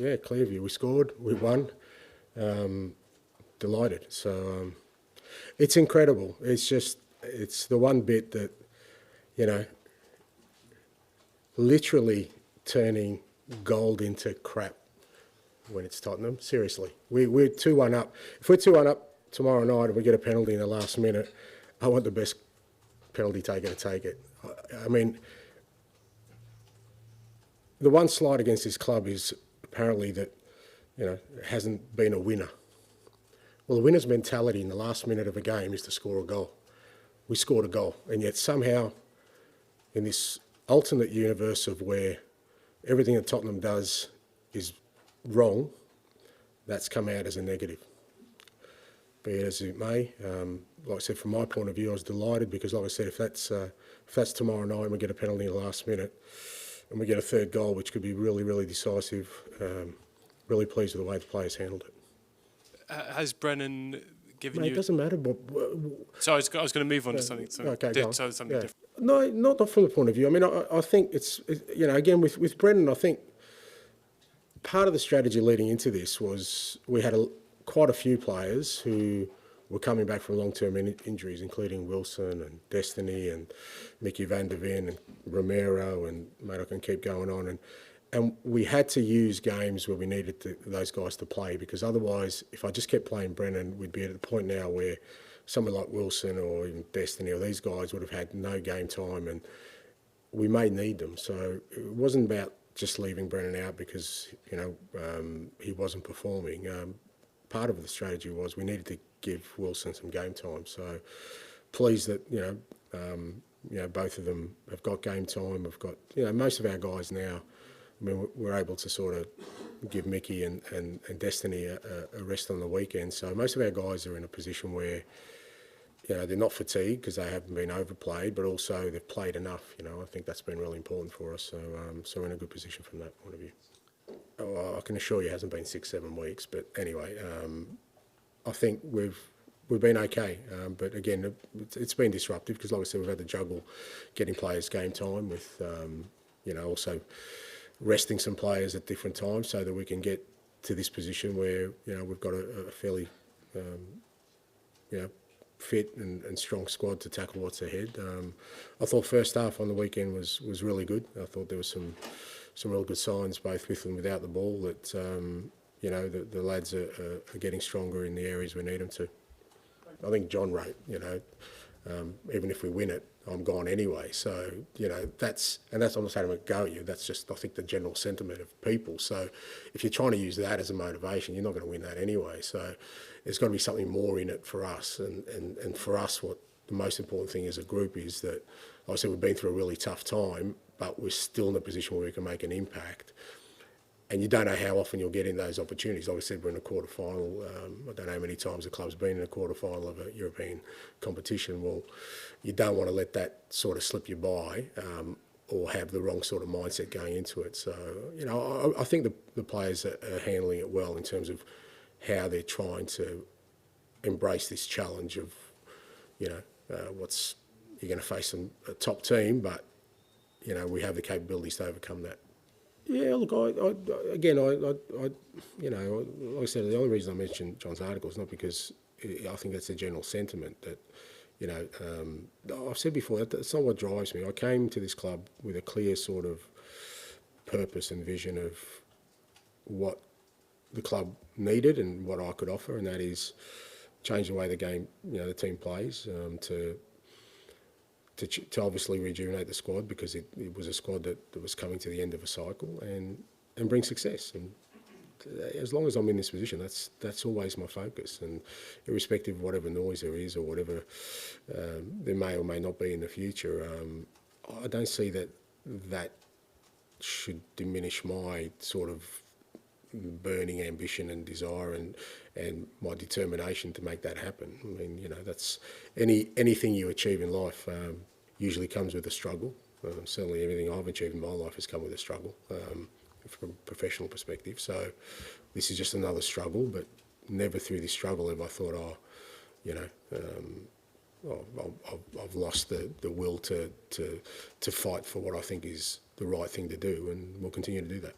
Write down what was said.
Yeah, Clearview. We scored, we won. Delighted. So it's incredible. It's the one bit that, literally turning gold into crap when it's Tottenham. Seriously. We're 2-1 up. If we're 2-1 up tomorrow night and we get a penalty in the last minute, I want the best penalty taker to take it. I mean, the one slight against this club is apparently that, it hasn't been a winner. Well, the winner's mentality in the last minute of a game is to score a goal. We scored a goal, and yet somehow in this alternate universe of where everything that Tottenham does is wrong, that's come out as a negative. Be it as it may, like I said, from my point of view, I was delighted because, like I said, if that's tomorrow night and we get a penalty in the last minute and we get a third goal, which could be really, really decisive, really pleased with the way the players handled it. Has Brennan given you... It doesn't matter. So I was going to move on to something different. No, not from the point of view. I mean, I think again, with Brennan, I think part of the strategy leading into this was we had quite a few players who were coming back from long-term injuries, including Wilson and Destiny and Mickey van der Ven and Romero, and mate, I can keep going on. And we had to use games where we needed those guys to play, because otherwise, if I just kept playing Brennan, we'd be at the point now where someone like Wilson or even Destiny or these guys would have had no game time, and we may need them. So it wasn't about just leaving Brennan out because he wasn't performing. Part of the strategy was we needed to give Wilson some game time. So pleased that both of them have got game time. We've got most of our guys now. I mean, we're able to sort of give Mickey and Destiny a rest on the weekend. So most of our guys are in a position where, they're not fatigued because they haven't been overplayed, but also they've played enough. I think that's been really important for us. So we're in a good position from that point of view. Oh, I can assure you it hasn't been 6-7 weeks, but anyway, I think we've been okay. But again, it's been disruptive because, like I said, we've had to juggle getting players game time with, also resting some players at different times so that we can get to this position where we've got a fairly fit and strong squad to tackle what's ahead. I thought first half on the weekend was really good. I thought there was some real good signs both with and without the ball that the lads are getting stronger in the areas we need them to. I think John wrote, even if we win it, I'm gone anyway. So, that's I'm not saying I'm going to go at you. That's just, I think, the general sentiment of people. So if you're trying to use that as a motivation, you're not going to win that anyway. So there's got to be something more in it for us. And for us, what the most important thing as a group is that, like I said, we've been through a really tough time, but we're still in a position where we can make an impact. And you don't know how often you'll get in those opportunities. Like I said, we're in a quarter-final. I don't know how many times the club's been in a quarter-final of a European competition. Well, you don't want to let that sort of slip you by or have the wrong sort of mindset going into it. So, I think the players are handling it well in terms of how they're trying to embrace this challenge of, you're going to face a top team, but, we have the capabilities to overcome that. Yeah, look, like I said, the only reason I mentioned John's article is not because I think that's a general sentiment that, I've said before, that's not what drives me. I came to this club with a clear sort of purpose and vision of what the club needed and what I could offer, and that is change the way the game, the team plays, to obviously rejuvenate the squad because it was a squad that was coming to the end of a cycle and bring success. And as long as I'm in this position, that's always my focus. And irrespective of whatever noise there is or whatever there may or may not be in the future, I don't see that should diminish my sort of burning ambition and desire and my determination to make that happen. I mean, that's anything you achieve in life usually comes with a struggle. Certainly everything I've achieved in my life has come with a struggle from a professional perspective. So this is just another struggle, but never through this struggle have I thought, I've lost the will to fight for what I think is the right thing to do, and we'll continue to do that.